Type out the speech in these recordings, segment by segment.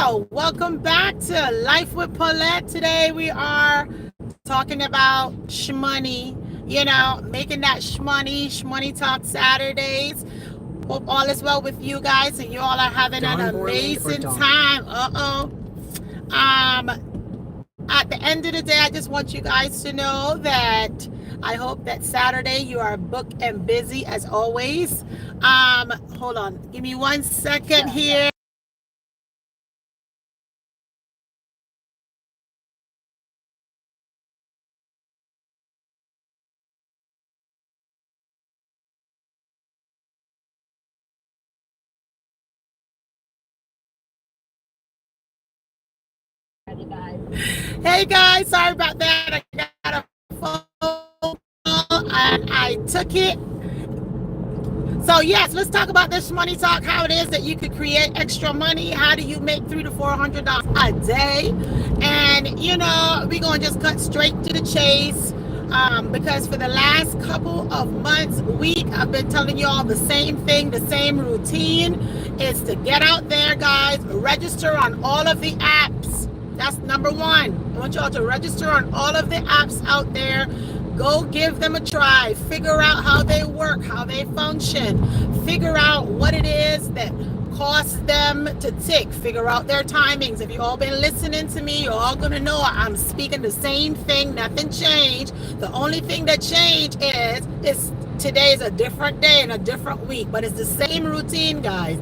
Wow, welcome back to Life with Paulette. Today we are talking about shmoney, making that shmoney talk Saturdays. Hope all is well with you guys and you all are having an amazing time. At the end of the day, I just want you guys to know that I hope that Saturday you are booked and busy as always. Hold on, give me 1 second here. Hey guys, sorry about that. I got a phone call and I took it. So yes, let's talk about this money talk, how it is that you could create extra money. How do you make $300 to $400 a day? And we're gonna just cut straight to the chase. Because for the last couple of months, I've been telling you all the same thing, the same routine is to get out there, guys, register on all of the apps. That's number one. I want y'all to register on all of the apps out there. Go give them a try. Figure out how they work, how they function. Figure out what it is that causes them to tick. Figure out their timings. If you've all been listening to me, you're all going to know I'm speaking the same thing. Nothing changed. The only thing that changed is today is a different day and a different week. But it's the same routine, guys.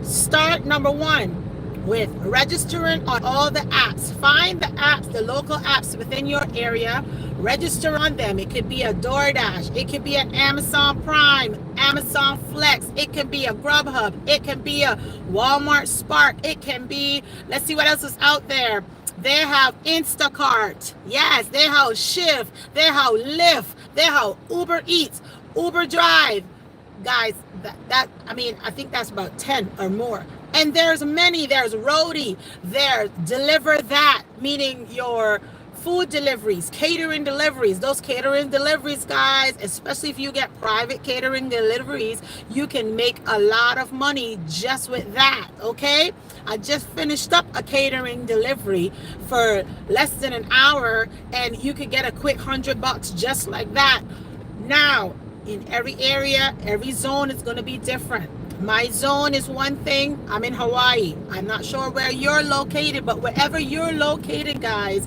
Start number one with registering on all the apps. Find the apps, the local apps within your area. Register on them. It could be a DoorDash. It could be an Amazon Prime, Amazon Flex. It can be a Grubhub. It can be a Walmart Spark. It can be, let's see what else is out there. They have Instacart. Yes, they have Shift. They have Lyft. They have Uber Eats, Uber Drive. Guys, I think that's about 10 or more. And there's many. There's Roadie. There's Deliver That, meaning your food deliveries, catering deliveries. Those catering deliveries, guys, especially if you get private catering deliveries, you can make a lot of money just with that, okay? I just finished up a catering delivery for less than an hour, and you could get a quick $100 just like that. Now, in every area, every zone is going to be different. My zone is one thing. I'm in Hawaii. I'm not sure where you're located, but wherever you're located, guys,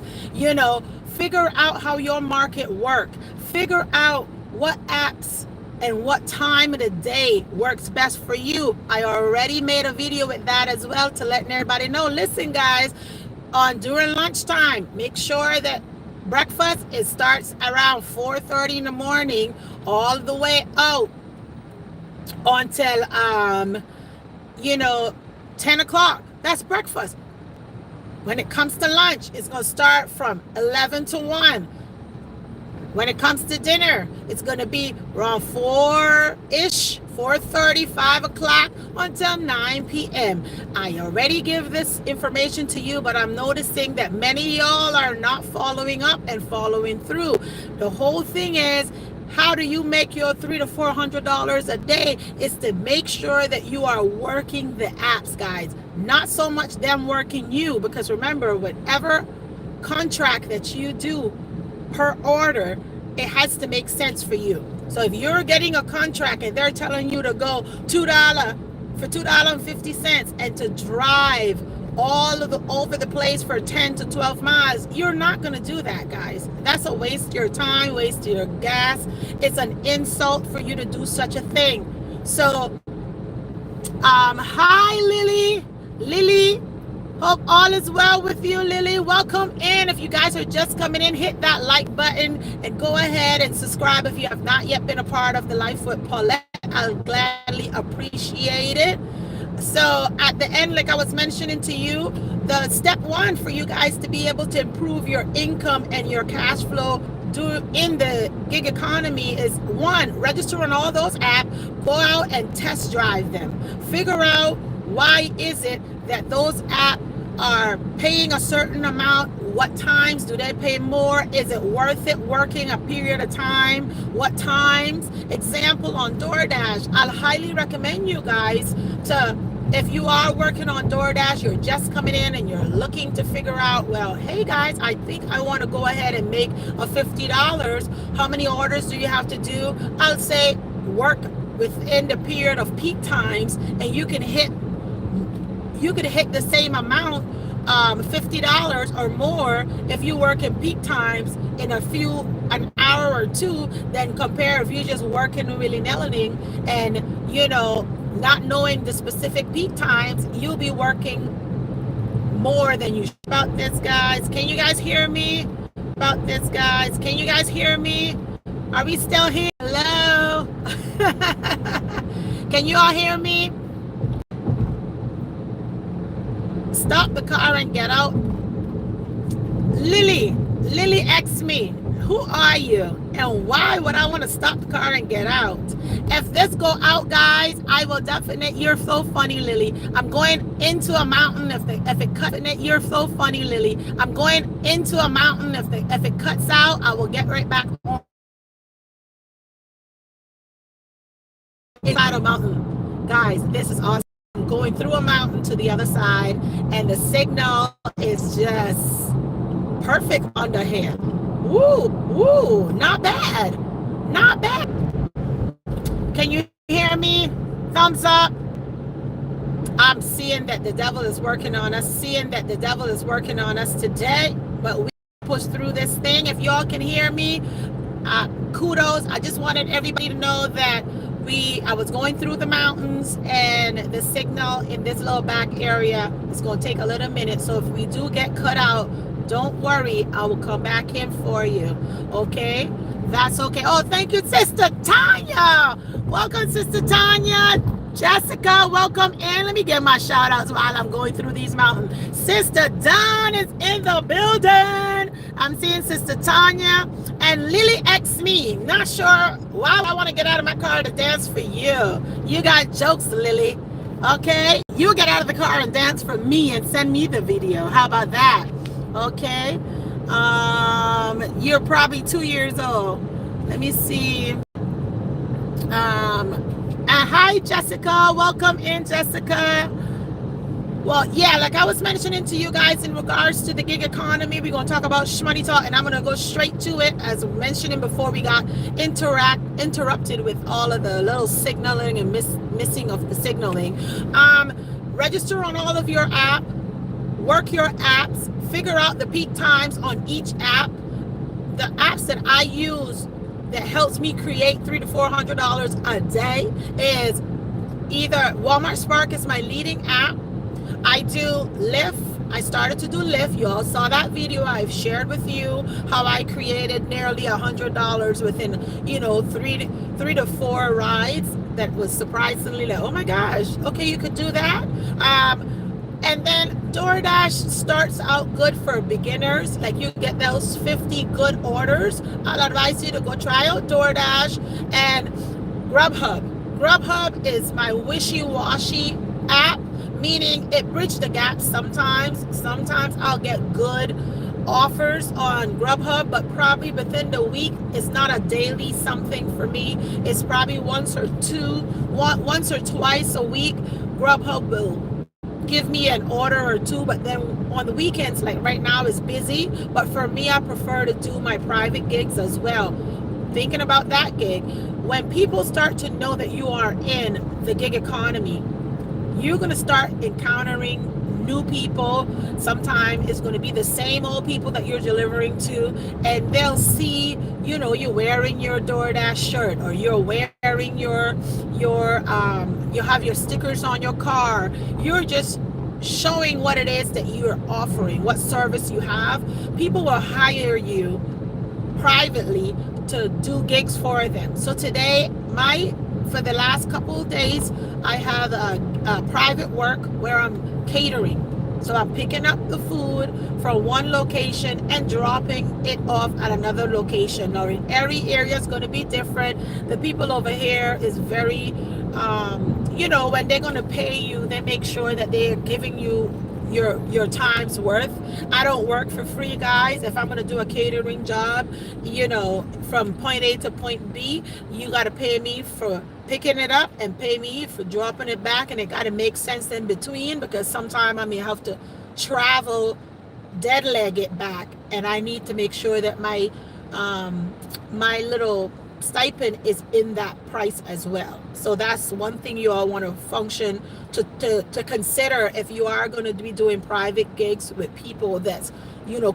figure out how your market works. Figure out what apps and what time of the day works best for you. I already made a video with that as well to let everybody know. Listen, guys, during lunchtime, make sure that breakfast, it starts around 4:30 in the morning all the way out until 10 o'clock. That's breakfast. When it comes to lunch, it's going to start from 11 to 1. When it comes to dinner, it's going to be around 4-ish, 4:30, 5 o'clock until 9 p.m. I already give this information to you, but I'm noticing that many of y'all are not following up and following through. The whole thing is, how do you make your $300 to $400 a day? Is to make sure that you are working the apps, guys. Not so much them working you, because remember, whatever contract that you do per order, it has to make sense for you. So if you're getting a contract and they're telling you to go $2 for $2.50 and to drive over the place for 10 to 12 miles, you're not going to do that, guys. That's a waste of your time, waste of your gas. It's an insult for you to do such a thing. So hi Lily, hope all is well with you. Lily, welcome in. If you guys are just coming in, hit that like button and go ahead and subscribe if you have not yet been a part of the Life with Paulette. I'll gladly appreciate it. So at the end, like I was mentioning to you, the step one for you guys to be able to improve your income and your cash flow in the gig economy is, one, register on all those apps, go out and test drive them. Figure out why is it that those apps are paying a certain amount. What times do they pay more? Is it worth it working a period of time? What times? Example, on DoorDash, I'll highly recommend you guys to If you are working on DoorDash, you're just coming in and you're looking to figure out, well, hey guys, I think I want to go ahead and make a $50. How many orders do you have to do? I'll say work within the period of peak times, and you can hit the same amount, $50 or more, if you work in peak times in an hour or two, then compare if you're just working willy-nilly and not knowing the specific peak times, you'll be working more than you should. About this, guys, can you guys hear me? About this, guys, can you guys hear me? Are we still here? Hello? Can you all hear me? Stop the car and get out. Lily asked me, who are you and why would I want to stop the car and get out? If this go out, guys, I will definitely. You're so funny, Lily. I'm going into a mountain. If it cuts, you're so funny, Lily. I'm going into a mountain. If it cuts out, I will get right back on inside a mountain. Guys, this is awesome. I'm going through a mountain to the other side, and the signal is just perfect under here. Woo, not bad. Not bad. Can you hear me? Thumbs up. I'm seeing that the devil is working on us, today, but we push through this thing. If y'all can hear me, kudos. I just wanted everybody to know that I was going through the mountains, and the signal in this little back area is going to take a little minute. So if we do get cut out, don't worry, I will come back in for you. Okay, that's okay. Oh, thank you, Sister Tanya. Welcome, Sister Tanya. Jessica, welcome in. Let me get my shout outs while I'm going through these mountains. Sister Dawn is in the building. I'm seeing Sister Tanya. And Lily X me. Not sure why I want to get out of my car to dance for you. You got jokes, Lily. Okay? You get out of the car and dance for me and send me the video. How about that? Okay? You're probably 2 years old. Let me see. Hi, Jessica. Welcome in, Jessica. Well, yeah, like I was mentioning to you guys in regards to the gig economy, we're going to talk about Smoney Talk, and I'm going to go straight to it. As mentioning before, we got interrupted with all of the little signaling and missing of the signaling. Register on all of your app, work your apps, figure out the peak times on each app. The apps that I use that helps me create $300 to $400 a day is either Walmart Spark is my leading app. I do Lyft. I started to do Lyft. You all saw that video. I've shared with you how I created nearly $100 within, 3 to 4 rides. That was surprisingly like, oh my gosh, okay, you could do that. And then DoorDash starts out good for beginners. Like you get those 50 good orders. I'll advise you to go try out DoorDash and Grubhub. Grubhub is my wishy-washy app, meaning it bridged the gap sometimes. Sometimes I'll get good offers on Grubhub, but probably within the week. It's not a daily something for me. It's probably once or twice a week. Grubhub will give me an order or two, but then on the weekends, like right now, is busy. But for me, I prefer to do my private gigs as well. Thinking about that gig, when people start to know that you are in the gig economy, you're going to start encountering new people. Sometimes it's going to be the same old people that you're delivering to, and they'll see, you're wearing your DoorDash shirt, or you're wearing you have your stickers on your car. You're just showing what it is that you're offering, what service you have. People will hire you privately to do gigs for them. So today, for the last couple of days, I have a private work where I'm catering. So I'm picking up the food from one location and dropping it off at another location. Now, in every area is going to be different. The people over here is very, when they're going to pay you, they make sure that they're giving you your time's worth. I don't work for free, guys. If I'm going to do a catering job, from point A to point B, you got to pay me for picking it up and pay me for dropping it back, and it got to make sense in between, because sometimes I may have to travel dead leg it back, and I need to make sure that my little stipend is in that price as well. So that's one thing you all want to function to consider if you are going to be doing private gigs with people that's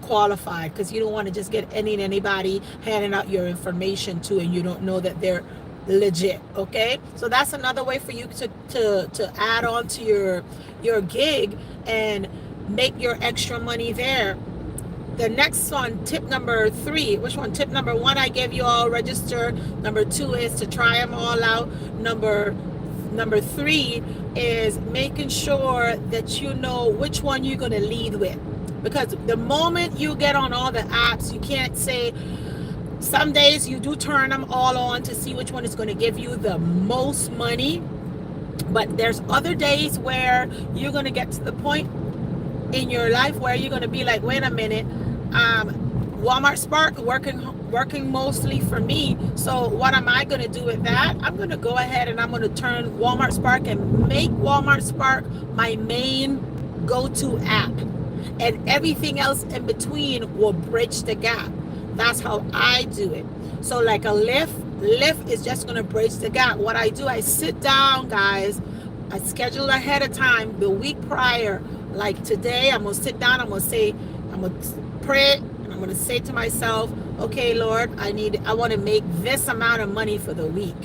qualified, because you don't want to just get anybody handing out your information to, and you don't know that they're legit. Okay, so that's another way for you to add on to your gig and make your extra money there. The next one, tip number 3. Which one? Tip number 1, I gave you all register. Number 2 is to try them all out. Number 3 is making sure that you know which one you're going to lead with. Because the moment you get on all the apps, you can't say, some days you do turn them all on to see which one is going to give you the most money. But there's other days where you're going to get to the point in your life where you're going to be like, wait a minute, Walmart Spark working mostly for me, so what am I going to do with that? I'm going to go ahead and I'm going to turn Walmart Spark and make Walmart Spark my main go-to app, and everything else in between will bridge the gap. That's how I do it. So like a Lyft is just going to bridge the gap. What I do, I sit down, guys, I schedule ahead of time the week prior. Like today, I'm going to sit down, I'm going to pray, and I'm going to say to myself, okay, Lord, I want to make this amount of money for the week.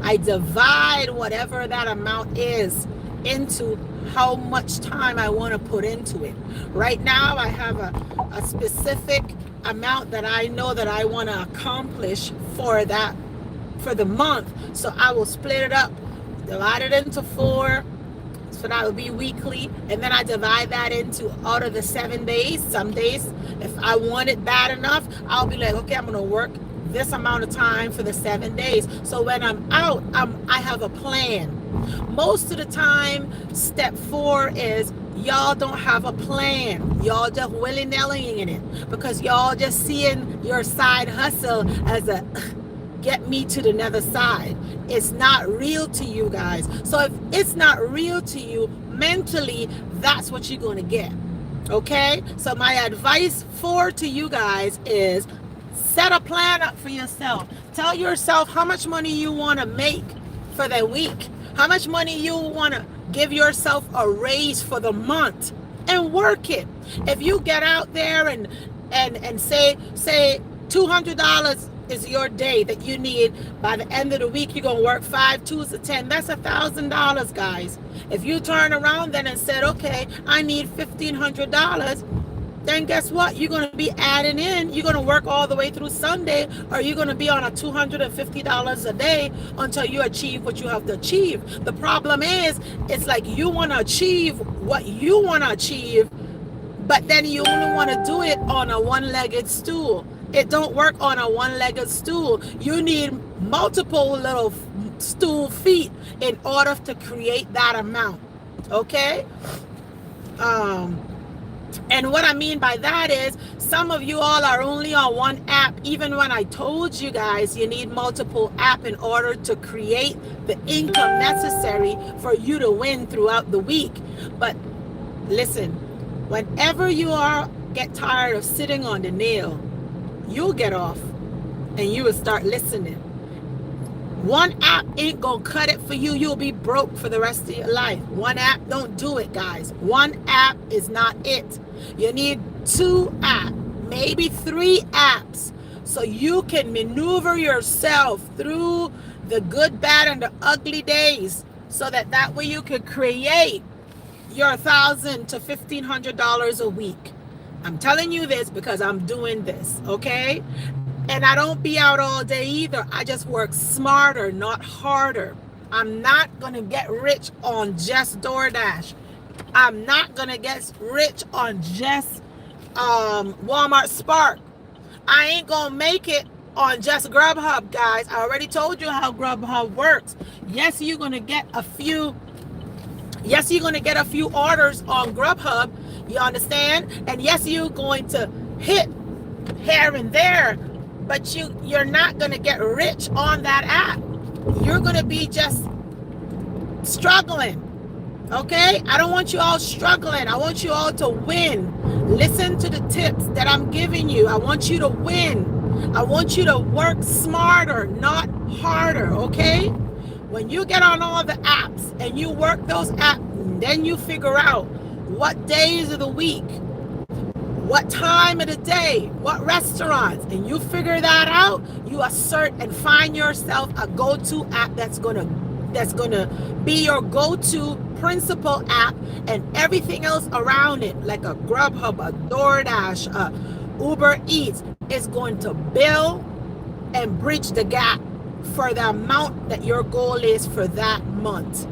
I divide whatever that amount is into how much time I want to put into it. Right now, I have a specific amount that I know that I want to accomplish for the month. So I will split it up, divide it into 4. So that would be weekly, and then I divide that into out of the 7 days. Some days, if I want it bad enough, I'll be like, okay, I'm going to work this amount of time for the 7 days. So when I'm out, I have a plan. Most of the time, step 4 is y'all don't have a plan. Y'all just willy-nilly in it, because y'all just seeing your side hustle as a get me to the other side. It's not real to you guys. So if it's not real to you mentally, that's what you're going to get. Okay? So my advice to you guys is set a plan up for yourself. Tell yourself how much money you want to make for the week. How much money you want to give yourself a raise for the month, and work it. If you get out there and say $200 is your day that you need, by the end of the week you're gonna work 5 2s of 10. That's $1,000, guys. If you turn around then and said, okay, I need $1,500, then guess what? You're gonna be adding in. You're gonna work all the way through Sunday, or you're gonna be on a $250 a day until you achieve what you have to achieve. The problem is, it's like you want to achieve what you want to achieve, but then you only want to do it on a one-legged stool. It don't work on a one-legged stool. You need multiple little stool feet in order to create that amount. Okay? And what I mean by that is, some of you all are only on one app, even when I told you guys you need multiple apps in order to create the income necessary for you to win throughout the week. But listen, whenever you get tired of sitting on the nail, you'll get off and you will start listening. One app ain't gonna cut it for you. You'll be broke for the rest of your life. One app don't do it, guys. One app is not it. You need 2 apps, maybe 3 apps, so you can maneuver yourself through the good, bad, and the ugly days, so that way you could create your $1,000 to $1,500 a week. I'm telling you this because I'm doing this, okay? And I don't be out all day either. I just work smarter, not harder. I'm not going to get rich on just DoorDash. I'm not going to get rich on just Walmart Spark. I ain't going to make it on just Grubhub, guys. I already told you how Grubhub works. Yes, you're going to get a few orders on Grubhub. You understand? And yes, you're going to hit here and there, but you're not going to get rich on that app. You're going to be just struggling. Okay? I don't want you all struggling. I want you all to win. Listen to the tips that I'm giving you. I want you to win. I want you to work smarter, not harder. Okay? When you get on all the apps and you work those apps, then you figure out what days of the week, what time of the day, what restaurants, and you figure that out, you assert and find yourself a go-to app that's gonna be your go-to principal app, and everything else around it, like a Grubhub, a DoorDash, a Uber Eats, is going to build and bridge the gap for the amount that your goal is for that month.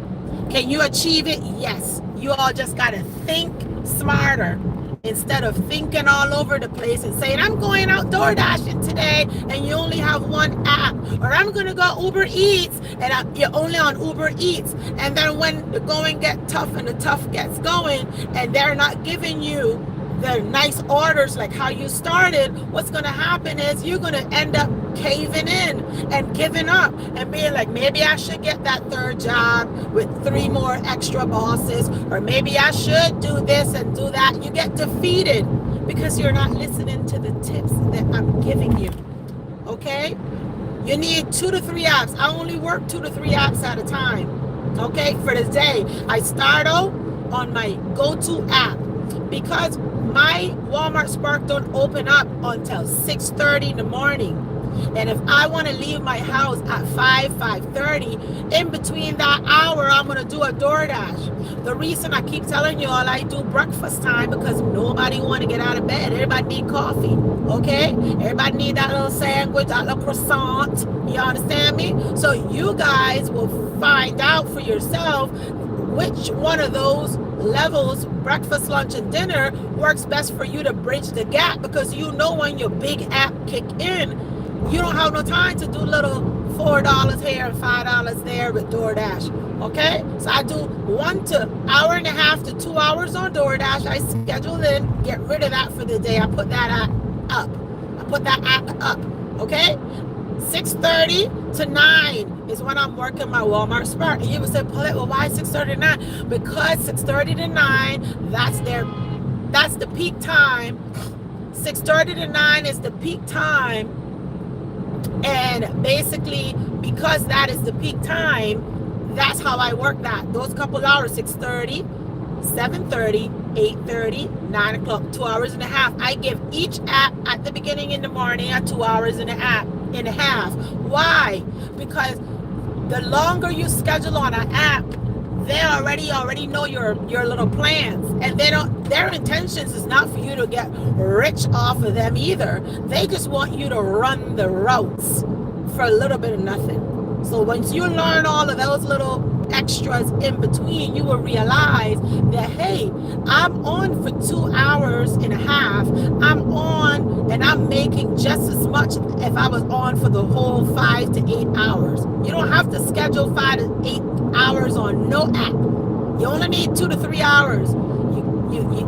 Can you achieve it? Yes. You all just got to think smarter instead of thinking all over the place and saying, I'm going out door dashing today, and you only have one app. Or I'm going to go Uber Eats, and you're only on Uber Eats. And then when the going gets tough and the tough gets going, and they're not giving you the nice orders like how you started, what's going to happen is you're going to end up caving in and giving up and being like, maybe I should get that third job with 3 more extra bosses, or maybe I should do this and do that. You get defeated because you're not listening to the tips that I'm giving you. Okay? You need 2 to 3 apps. I only work 2 to 3 apps at a time. Okay? For the day, I start out on my go-to app, because my Walmart Spark don't open up until 6:30 in the morning. And if I want to leave my house at 5:30, in between that hour, I'm going to do a DoorDash. The reason I keep telling you all I do breakfast time, because nobody want to get out of bed. Everybody need coffee, okay? Everybody need that little sandwich, that little croissant. You understand me? So you guys will find out for yourself which one of those levels, breakfast, lunch, and dinner, works best for you to bridge the gap, because you know when your big app kick in, you don't have no time to do little $4 here and $5 there with DoorDash. Okay? So I do 1 to hour and a half to 2 hours on DoorDash. I schedule in, get rid of that for the day. I put that app up. I put that app up. Okay? 6:30 to 9 is when I'm working my Walmart Spark. And you would say, Paulette, well, why 6:30 to 9? Because 6:30 to 9, that's the peak time. 6:30 to 9 is the peak time. And basically, because that is the peak time, that's how I work that. Those couple hours, 6:30, 7:30, 8:30, 9 o'clock, 2 hours and a half. I give each app at the beginning in the morning at 2 hours and a half. Why? Because the longer you schedule on an app, they already know your little plans, and their intentions is not for you to get rich off of them either. They just want you to run the routes for a little bit of nothing. So once you learn all of those little extras in between, you will realize that, hey, I'm on for 2 hours and a half. I'm on and I'm making just as much if I was on for the whole 5 to 8 hours. You don't have to schedule 5 to 8 hours on no app. You only need 2 to 3 hours.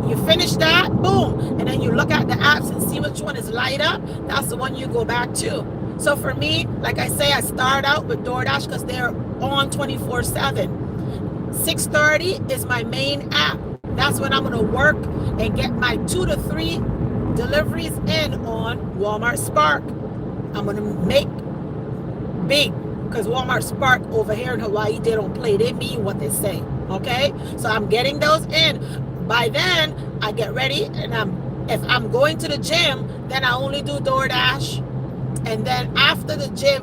You finish that, boom, and then you look at the apps and see which one is light up. That's the one you go back to. So for me, like I say, I start out with DoorDash because they're on 24/7. 6:30 is my main app. That's when I'm going to work and get my 2 to 3 deliveries in on Walmart Spark. I'm going to make big, because Walmart Spark over here in Hawaii, they don't play. They mean what they say, okay? So I'm getting those in. By then, I get ready, and if I'm going to the gym, then I only do DoorDash. And then after the gym,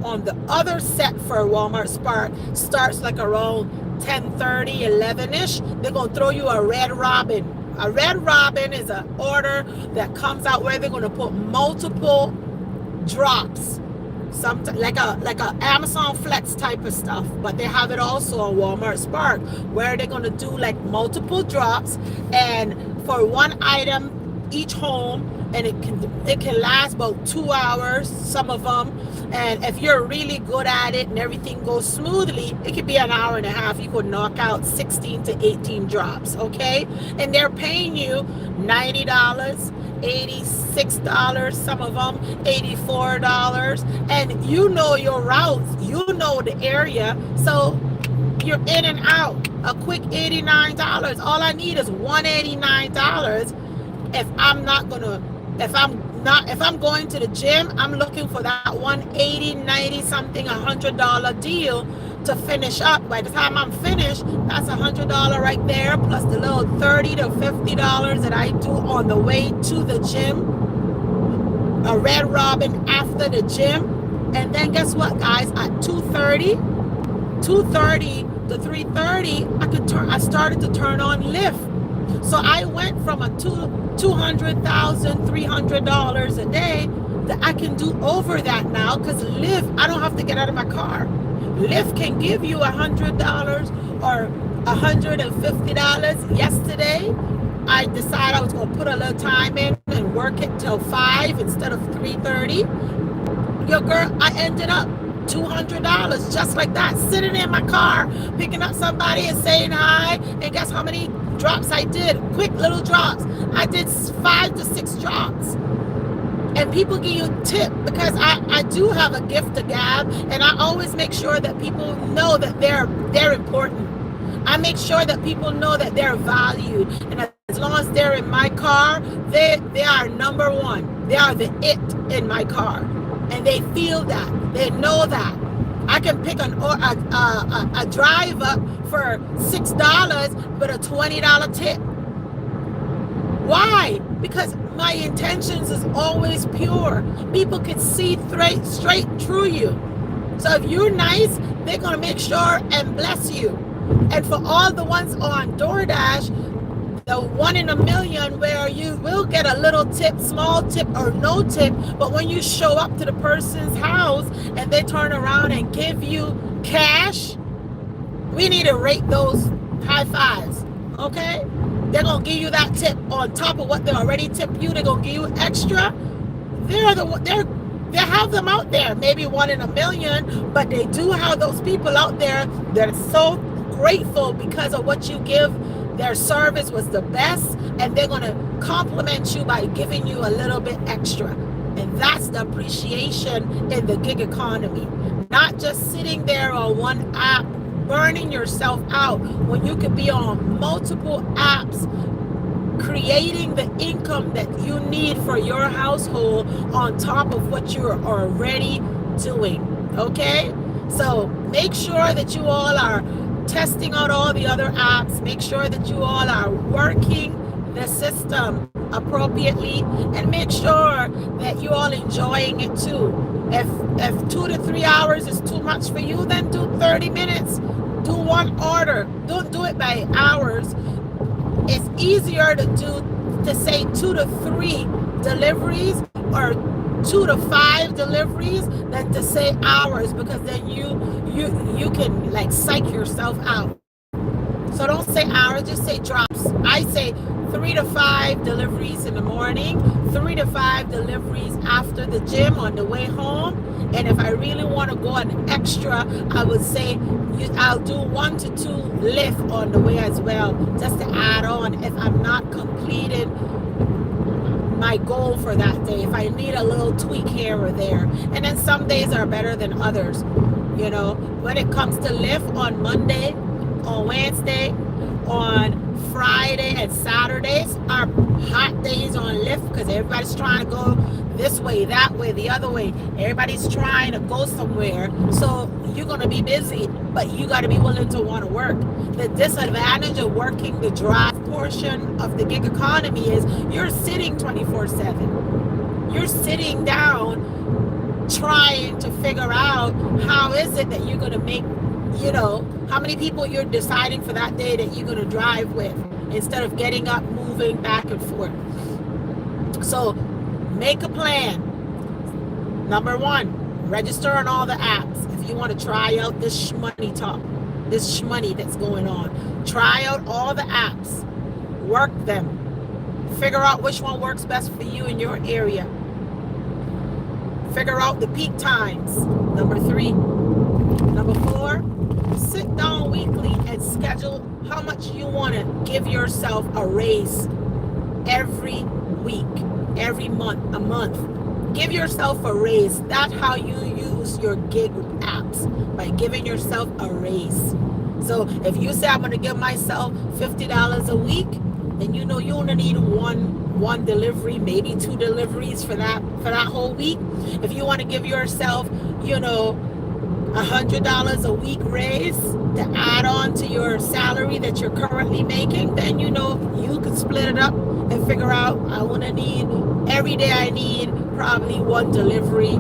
on the other set for Walmart Spark, starts like around 10:30, 11-ish, they're going to throw you a Red Robin. A Red Robin is an order that comes out where they're going to put multiple drops. Like a Amazon Flex type of stuff, but they have it also on Walmart Spark, where they're going to do like multiple drops, and for one item each home, and it can last about 2 hours, some of them. And if you're really good at it and everything goes smoothly, it could be an hour and a half. You could knock out 16 to 18 drops, okay? And they're paying you $90, $86, some of them $84. And you know your routes, you know the area, so you're in and out. A quick $89. All I need is $189. If I'm going to the gym, I'm looking for that $180, 90 something, $100 deal to finish up. By the time I'm finished, that's $100 right there, plus the little $30 to $50 that I do on the way to the gym, a Red Robin after the gym. And then guess what, guys? At 2:30 to 3:30, I started to turn on Lyft. So I went from a $200,000, $300 a day that I can do over that now, because Lyft, I don't have to get out of my car. Lyft can give you $100 or $150. Yesterday, I decided I was going to put a little time in and work it till 5 instead of 3:30. Your girl, I ended up $200 just like that, sitting in my car, picking up somebody and saying hi. And guess how many drops I did? Quick little drops. I did 5 to 6 drops. And people give you a tip, because I do have a gift to gab, and I always make sure that people know that they're important. I make sure that people know that they're valued, and as long as they're in my car, they are number one. They are the it in my car, and they feel that, they know that. I can pick a drive up for $6 but a $20 tip. Why? Because my intentions is always pure. People can see straight through you. So if you're nice, they're going to make sure and bless you. And for all the ones on DoorDash, the 1 in a million where you will get a little tip, small tip or no tip, but when you show up to the person's house and they turn around and give you cash, we need to rate those high fives, okay? They're going to give you that tip on top of what they already tipped you. They're going to give you extra. They have them out there, maybe 1 in a million, but they do have those people out there that are so grateful because of what you give. Their service was the best, and they're going to compliment you by giving you a little bit extra. And that's the appreciation in the gig economy. Not just sitting there on one app, burning yourself out, when you could be on multiple apps, creating the income that you need for your household on top of what you're already doing. Okay? So make sure that you all are testing out all the other apps. Make sure that you all are working the system appropriately, and make sure that you all enjoying it too. If 2 to 3 hours is too much for you, then do 30 minutes. Do one order. Don't do it by hours. It's easier to say 2 to 3 deliveries or 2 to 5 deliveries than to say hours, because then you can like psych yourself out. So don't say hours, just say drops. I say 3 to 5 deliveries in the morning, 3 to 5 deliveries after the gym on the way home. And if I really want to go an extra, I would say I'll do 1 to 2 Lyft on the way as well, just to add on if I'm not completed my goal for that day, if I need a little tweak here or there. And then some days are better than others. You know, when it comes to Lyft, on Monday, on Wednesday, on Friday and Saturdays are hot days on Lyft, because everybody's trying to go this way, that way, the other way. Everybody's trying to go somewhere. So you're going to be busy, but you got to be willing to want to work. The disadvantage of working the drive portion of the gig economy is you're sitting 24/7. You're sitting down trying to figure out how is it that you're going to make, how many people you're deciding for that day that you're going to drive with, instead of getting up, moving back and forth. So make a plan. Number 1, register on all the apps. If you want to try out this Smoney talk, this Smoney that's going on, try out all the apps, work them, Figure out which one works best for you in your area. Figure out the peak times. Number 3. Number 4, sit down weekly and schedule how much you want to give yourself a raise every week, every month, a month. Give yourself a raise. That's how you use your gig apps, by giving yourself a raise. So if you say, I'm going to give myself $50 a week, then you know you only need one delivery, maybe 2 deliveries for that whole week. If you want to give yourself, $100 a week raise to add on to your salary that you're currently making, then you could split it up and figure out, every day I need probably 1 delivery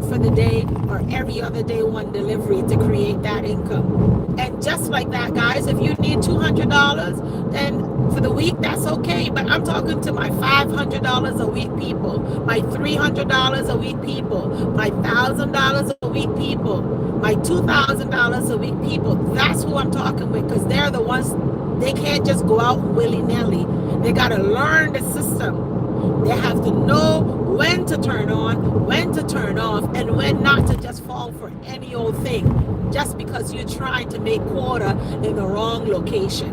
for the day, or every other day 1 delivery to create that income. And just like that, guys, if you need $200, then for the week, that's okay. But I'm talking to my $500 a week people, my $300 a week people, my $1,000 a week people, my $2,000 a week people. That's who I'm talking with, because they're the ones, they can't just go out willy-nilly. They got to learn the system. They have to know when to turn on, when to turn off, and when not to just fall for any old thing just because you're trying to make quota in the wrong location.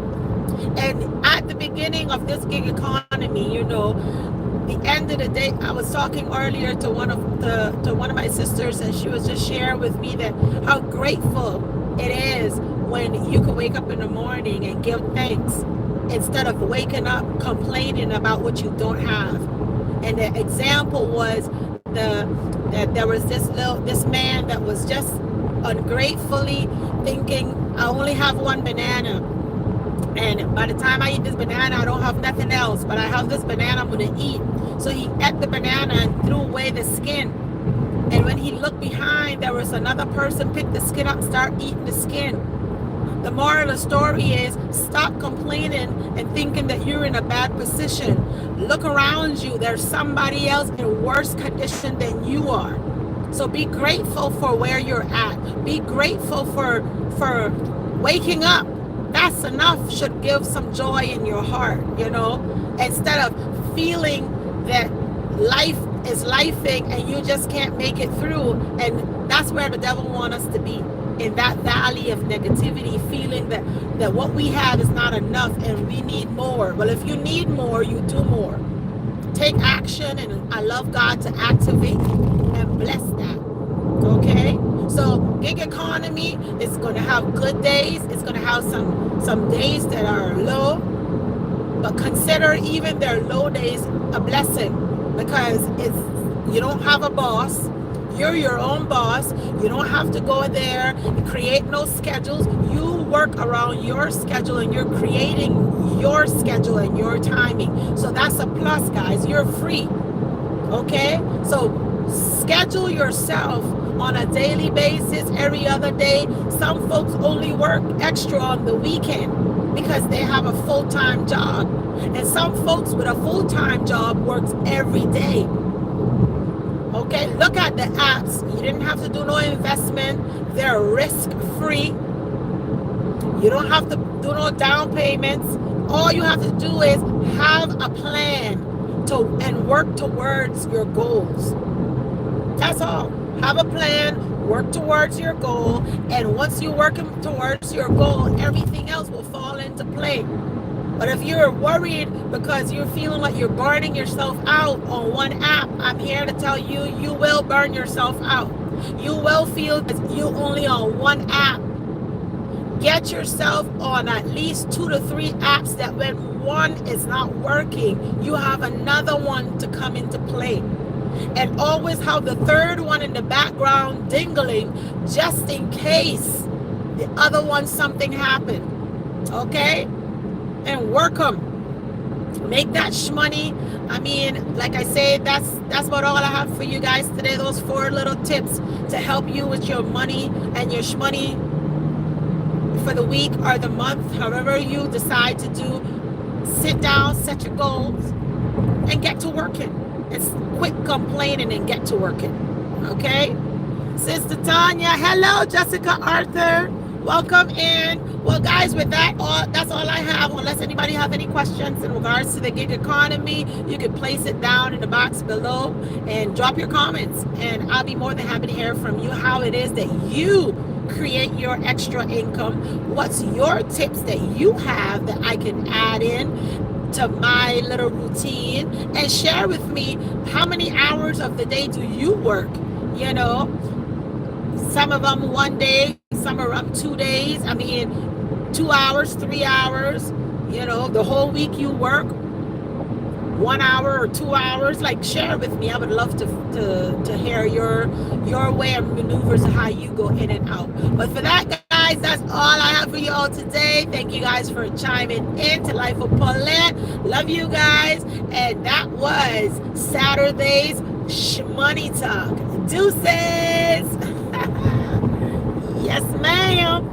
And at the beginning of this gig economy, the end of the day, I was talking earlier to one of my sisters, and she was just sharing with me that how grateful it is when you can wake up in the morning and give thanks instead of waking up complaining about what you don't have. And the example was that there was this man that was just ungratefully thinking, I only have 1 banana, and by the time I eat this banana, I don't have nothing else, but I have this banana I'm going to eat. So he ate the banana and threw away the skin. And when he looked behind, there was another person picked the skin up and started eating the skin. The moral of the story is, stop complaining and thinking that you're in a bad position. Look around you. There's somebody else in worse condition than you are. So be grateful for where you're at. Be grateful for waking up. That's enough. Should give some joy in your heart, instead of feeling that life is lifing and you just can't make it through. And that's where the devil wants us to be, in that valley of negativity, feeling that what we have is not enough and we need more. Well, if you need more, you do more. Take action, and I love God to activate and bless that. Okay? So gig economy is going to have good days. It's going to have some days that are low, but consider even their low days a blessing, because you don't have a boss. You're your own boss. You don't have to go there and create no schedules. You work around your schedule, and you're creating your schedule and your timing. So that's a plus, guys. You're free. Okay? So schedule yourself on a daily basis, every other day. Some folks only work extra on the weekend because they have a full-time job. And some folks with a full-time job works every day. Okay, look at the apps. You didn't have to do no investment. They're risk-free. You don't have to do no down payments. All you have to do is have a plan and work towards your goals. That's all. Have a plan, work towards your goal, and once you're working towards your goal, everything else will fall into play. But if you're worried because you're feeling like you're burning yourself out on one app, I'm here to tell you, you will burn yourself out. You will feel that you're only on one app. Get yourself on at least 2 to 3 apps, that when one is not working, you have another one to come into play. And always have the third one in the background dingling, just in case the other one something happened. Okay? And work them. Make that shmoney. I mean, like I said, that's about all I have for you guys today. Those 4 little tips to help you with your money and your shmoney for the week or the month, however you decide to do. Sit down, set your goals, and get to working. And quit complaining and get to working. Okay? Sister Tanya, hello, Jessica Arthur. welcome in. Well, guys, with that, that's all I have. Unless anybody have any questions in regards to the gig economy, you can place it down in the box below and drop your comments. And I'll be more than happy to hear from you how it is that you create your extra income. What's your tips that you have that I can add in to my little routine, and share with me how many hours of the day do you work? You know, some of them 1 day, some of them 2 days. I mean, 2 hours, 3 hours. You know, the whole week you work 1 hour or 2 hours. Like, share with me. I would love to hear your way of maneuvers of how you go in and out. But for that, guys, that's all I have for you all today. Thank you guys for chiming in to Life of Paulette. Love you guys. And that was Saturday's Smoney Talk. Deuces. Yes, ma'am.